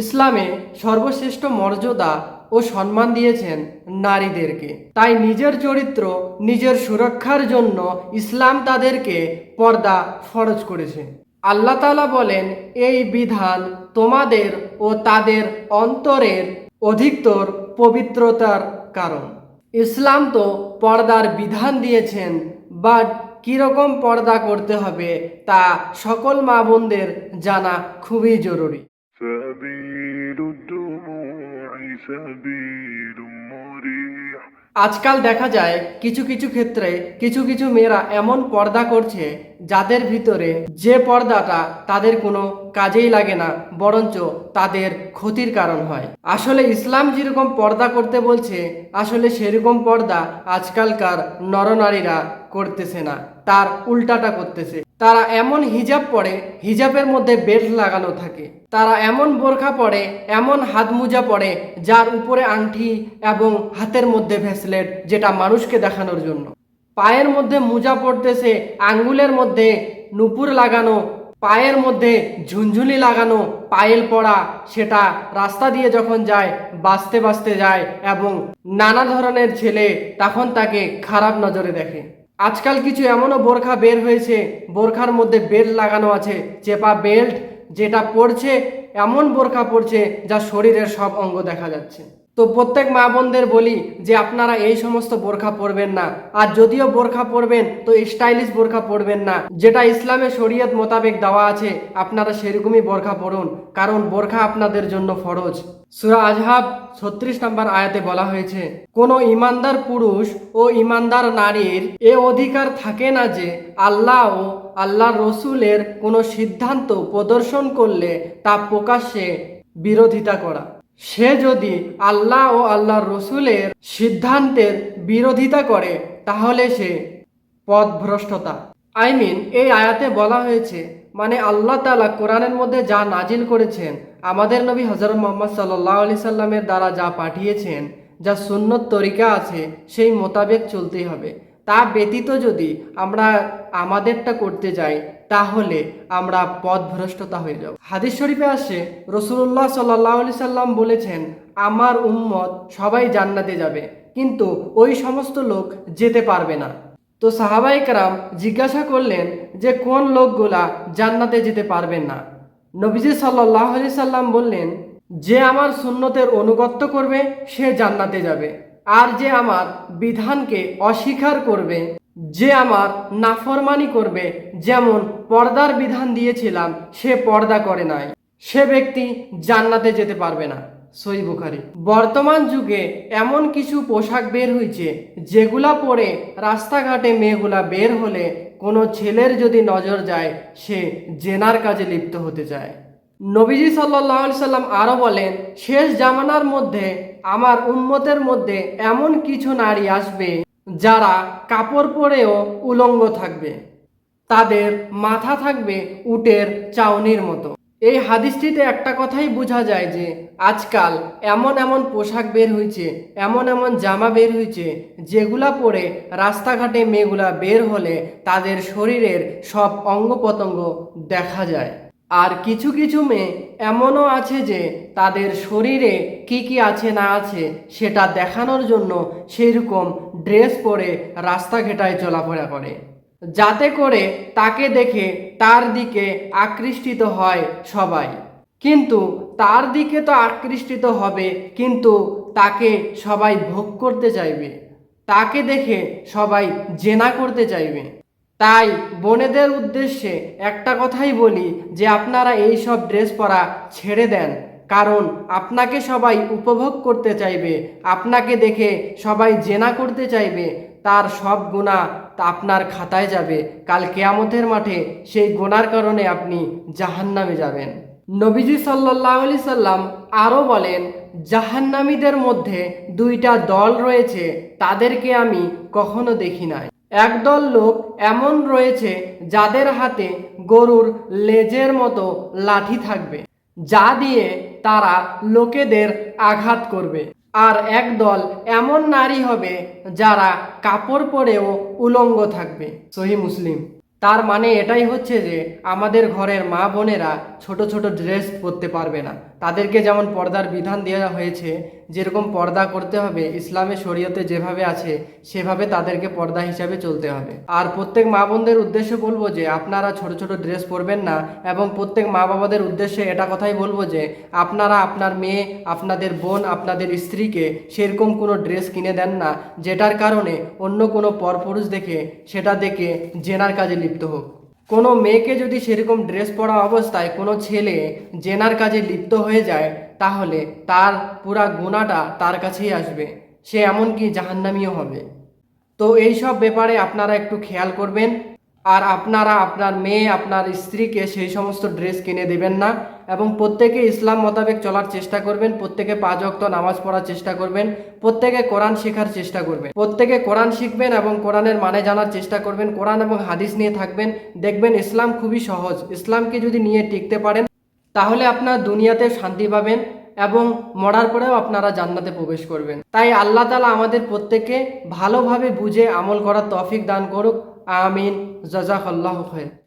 ইসলামে সর্বশ্রেষ্ঠ মর্যাদা ও সম্মান দিয়েছেন নারীদেরকে। তাই নিজের চরিত্র নিজের সুরক্ষার জন্য ইসলাম তাদেরকে পর্দা ফরজ করেছে। আল্লাহ তাআলা বলেন, এই বিধান তোমাদের ও তাদের অন্তরের অধিকতর পবিত্রতার কারণ। ইসলাম তো পর্দার বিধান দিয়েছেন, বাট কীরকম পর্দা করতে হবে তা সকল মা বোনদের জানা খুবই জরুরি। سبيل الدموع سبيل مريح। আজকাল দেখা যায় কিছু কিছু ক্ষেত্রে কিছু কিছু মেয়েরা এমন পর্দা করছে যাদের ভিতরে যে পর্দাটা তাদের কোনো কাজেই লাগে না, বরঞ্চ তাদের ক্ষতির কারণ হয়। আসলে ইসলাম যেরকম পর্দা করতে বলছে, আসলে সেরকম পর্দা আজকালকার নরনারীরা করতেছে না, তার উল্টাটা করতেছে। তারা এমন হিজাব পরে, হিজাবের মধ্যে বেল্ট লাগানো থাকে। তারা এমন বোরখা পরে, এমন হাত মোজা পরে যার উপরে আংটি এবং হাতের মধ্যে ভেসলেট, যেটা মানুষকে দেখানোর জন্য। পায়ের মধ্যে মোজা পড়তেছে, আঙ্গুলের মধ্যে নুপুর লাগানো, পায়ের মধ্যে ঝুনঝুনি লাগানো, পায়েল পড়া, সেটা রাস্তা দিয়ে যখন যায় বাঁচতে বাঁচতে যায় এবং নানা ধরনের ছেলে তখন তাকে খারাপ নজরে দেখে। আজকাল কিছু এমনও বোরখা বের হয়েছে, বোরখার মধ্যে বেল্ট লাগানো আছে, চেপা বেল্ট, যেটা পড়ছে এমন বোরখা পড়ছে যা শরীরের সব অঙ্গ দেখা যাচ্ছে। তো প্রত্যেক মা বোনদের বলি যে আপনারা এই সমস্ত বোরখা পরবেন না, আর যদিও বোরখা পরবেন তো স্টাইলিশ বোরখা পরবেন না, যেটা ইসলামে শরীয়ত মোতাবেক দেওয়া আছে আপনারা সেরকমই বোরখা পরুন, কারণ বোরখা আপনাদের জন্য ফরজ। সূরা আজহাব 36 নম্বর আয়াতে বলা হয়েছে, কোনো ইমানদার পুরুষ ও ইমানদার নারীর এ অধিকার থাকে না যে আল্লাহ ও আল্লাহর রসুলের কোনো সিদ্ধান্ত প্রদর্শন করলে তা প্রকাশ্যে বিরোধিতা করা। সে যদি আল্লাহ ও আল্লাহর রসুলের সিদ্ধান্তের বিরোধিতা করে তাহলে সে পথভ্রষ্টতা। এই আয়াতে বলা হয়েছে, মানে আল্লাহ তাআলা কোরআনের মধ্যে যা নাজিল করেছেন, আমাদের নবী হযরত মুহাম্মদ সাল্লাল্লাহু আলাইহি সাল্লামের দ্বারা যা পাঠিয়েছেন, যা সুন্নত তরিকা আছে সেই মোতাবেক চলতেই হবে। তা ব্যতীত যদি আমরা আমাদেরটা করতে যাই তাহলে আমরা পথভ্রষ্টতা হয়ে যাব। হাদিস শরীফে আসে, রাসূলুল্লাহ সাল্লাল্লাহু আলাইহি সাল্লাম বলেছেন, আমার উম্মত সবাই জান্নাতে যাবে, কিন্তু ওই সমস্ত লোক যেতে পারবে না। তো সাহাবায়ে কেরাম জিজ্ঞাসা করলেন যে কোন লোকগুলা জান্নাতে যেতে পারবেন না? নবীজি সাল্লাল্লাহু আলাইহি সাল্লাম বললেন, যে আমার সুন্নতের অনুগত্য করবে সে জান্নাতে যাবে, আর যে আমার বিধানকে অস্বীকার করবে, যে আমার নাফরমানি করবে, যেমন পর্দার বিধান দিয়েছিলাম সে পর্দা করে নাই, সে ব্যক্তি জান্নাতে যেতে পারবে না। সহিহ বুখারী। বর্তমান যুগে এমন কিছু পোশাক বের হয়েছে যেগুলা পরে রাস্তাঘাটে মেয়েগুলা বের হলে কোনো ছেলের যদি নজর যায় সে জেনার কাজে লিপ্ত হতে চায়। নবীজি সাল্লাল্লাহু আলাইহি সাল্লাম আরো বলেন, শেষ জামানার মধ্যে আমার উম্মতের মধ্যে এমন কিছু নারী আসবে যারা কাপড় পরেও উলঙ্গ থাকবে, তাদের মাথা থাকবে উটের চাউনির মতো। এই হাদিসটিতে একটা কথাই বোঝা যায় যে আজকাল এমন এমন পোশাক বের হয়েছে, এমন এমন জামা বের হয়েছে যেগুলা পরে রাস্তাঘাটে মেয়েগুলা বের হলে তাদের শরীরের সব অঙ্গ প্রত্যঙ্গ দেখা যায়। আর কিছু কিছু মেয়ে এমনও আছে যে তাদের শরীরে কি কি আছে না আছে সেটা দেখানোর জন্য সেইরকম ড্রেস পরে রাস্তাঘাটায় চলাফেরা করে, যাতে করে তাকে দেখে তার দিকে আকৃষ্টিত হয় সবাই। কিন্তু তার দিকে তো আকৃষ্টিত হবে, কিন্তু তাকে সবাই ভোগ করতে চাইবে, তাকে দেখে সবাই জেনা করতে চাইবে। তাই বোনেদের উদ্দেশ্যে একটা কথাই বলি যে আপনারা এই সব ড্রেস পরা ছেড়ে দেন, কারণ আপনাকে সবাই উপভোগ করতে চাইবে, আপনাকে দেখে সবাই জেনা করতে চাইবে, তার সব গুনাহ আপনার খাতায় যাবে, কাল কিয়ামতের মাঠে সেই গুনার কারণে আপনি জাহান্নামে যাবেন। নবীজি সাল্লাল্লাহু আলাইহি সাল্লাম আরও বলেন, জাহান্নামীদের মধ্যে দুইটা দল রয়েছে, তাদেরকে আমি কখনো দেখি নাই। একদল লোক এমন রয়েছে যাদের হাতে গরুর লেজের মতো লাঠি থাকবে, যা দিয়ে তারা লোকেদের আঘাত করবে। আর একদল এমন নারী হবে যারা কাপড় পরেও উলঙ্গ থাকবে। সহিহ মুসলিম। তার মানে এটাই হচ্ছে যে আমাদের ঘরের মা বোনেরা ছোট ছোট ড্রেস পরতে পারবে না। তাদেরকে যেমন পর্দার বিধান দেওয়া হয়েছে, যেরকম পর্দা করতে হবে ইসলামে শরীয়তে যেভাবে আছে সেভাবে তাদেরকে পর্দা হিসাবে চলতে হবে। আর প্রত্যেক মা বোনদের উদ্দেশ্যে বলবো যে আপনারা ছোট ছোট ড্রেস পরবেন না, এবং প্রত্যেক মা বাবাদের উদ্দেশ্যে এটা কথাই বলবো যে আপনারা আপনার মেয়ে, আপনাদের বোন, আপনাদের স্ত্রীকে সেরকম কোনো ড্রেস কিনে দেন না যেটার কারণে অন্য কোনো পরপুরুষ দেখে সেটা দেখে জেনার কাজে লিপ্ত হোক। কোনো মেয়েকে যদি সেরকম ড্রেস পরা অবস্থায় কোনো ছেলে জেনার কাজে লিপ্ত হয়ে যায় তাহলে তার পুরা গুনাহটা তার কাছেই আসবে, সে এমনকি জাহান্নামীও হবে। তো এই সব ব্যাপারে আপনারা একটু খেয়াল করবেন। আর আপনারা আপনার মেয়ে, আপনার স্ত্রীকে সেই সমস্ত ড্রেস কিনে দেবেন না, এবং প্রত্যেকে ইসলাম মোতাবেক চলার চেষ্টা করবেন, প্রত্যেকে 5 ওয়াক্ত নামাজ পড়ার চেষ্টা করবেন, প্রত্যেকে কোরআন শেখার চেষ্টা করবেন, প্রত্যেকে কোরআন শিখবেন এবং কোরআনের মানে জানার চেষ্টা করবেন, কোরআন এবং হাদিস নিয়ে থাকবেন। দেখবেন ইসলাম খুবই সহজ। ইসলামকে যদি নিয়ে টিকতে পারেন তাহলে আপনার দুনিয়াতে শান্তি পাবেন এবং মরার পরেও আপনারা জান্নাতে প্রবেশ করবেন। তাই আল্লাহ তাআলা আমাদের প্রত্যেককে ভালোভাবে বুঝে আমল করার তৌফিক দান করুক। আমিন। জাযাকাল্লাহু খায়র।